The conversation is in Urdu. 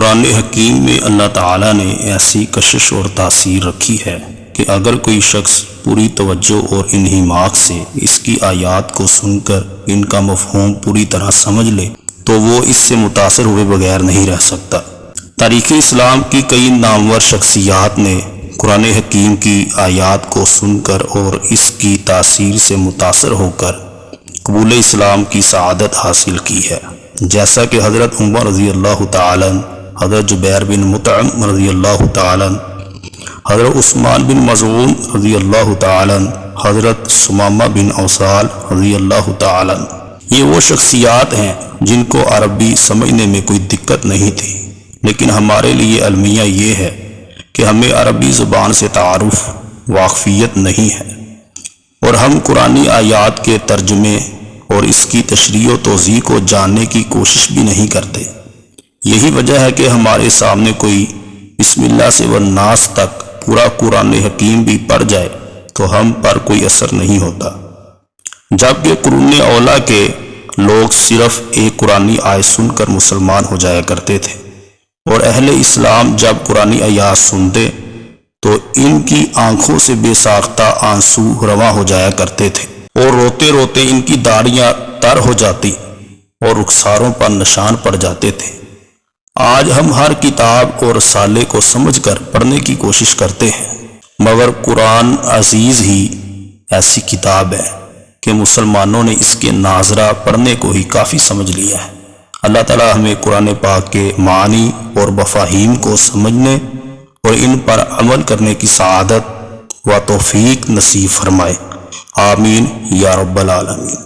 قرآن حکیم میں اللہ تعالیٰ نے ایسی کشش اور تاثیر رکھی ہے کہ اگر کوئی شخص پوری توجہ اور انہماک سے اس کی آیات کو سن کر ان کا مفہوم پوری طرح سمجھ لے تو وہ اس سے متاثر ہوئے بغیر نہیں رہ سکتا۔ تاریخ اسلام کی کئی نامور شخصیات نے قرآن حکیم کی آیات کو سن کر اور اس کی تاثیر سے متاثر ہو کر قبول اسلام کی سعادت حاصل کی ہے، جیسا کہ حضرت عمر رضی اللہ تعالیٰ، حضرت جبیر بن مطعم رضی اللہ تعالیٰ، حضرت عثمان بن مظعون رضی اللہ تعالیٰ، حضرت ثمامہ بن اوصال رضی اللہ تعالیٰ۔ یہ وہ شخصیات ہیں جن کو عربی سمجھنے میں کوئی دقت نہیں تھی، لیکن ہمارے لیے المیہ یہ ہے کہ ہمیں عربی زبان سے تعارف واقفیت نہیں ہے اور ہم قرآنی آیات کے ترجمے اور اس کی تشریح و توضیح کو جاننے کی کوشش بھی نہیں کرتے۔ یہی وجہ ہے کہ ہمارے سامنے کوئی بسم اللہ سے والناس تک پورا قرآن حکیم بھی پڑھ جائے تو ہم پر کوئی اثر نہیں ہوتا، جبکہ قرون اولیٰ کے لوگ صرف ایک قرآنی آیت سن کر مسلمان ہو جایا کرتے تھے، اور اہل اسلام جب قرآنی آیات سنتے تو ان کی آنکھوں سے بے ساختہ آنسو رواں ہو جایا کرتے تھے اور روتے روتے ان کی داڑیاں تر ہو جاتی اور رخساروں پر نشان پڑ جاتے تھے۔ آج ہم ہر کتاب اور رسالے کو سمجھ کر پڑھنے کی کوشش کرتے ہیں، مگر قرآن عزیز ہی ایسی کتاب ہے کہ مسلمانوں نے اس کے ناظرہ پڑھنے کو ہی کافی سمجھ لیا ہے۔ اللہ تعالیٰ ہمیں قرآن پاک کے معانی اور مفاہیم کو سمجھنے اور ان پر عمل کرنے کی سعادت و توفیق نصیب فرمائے، آمین یا رب العالمین۔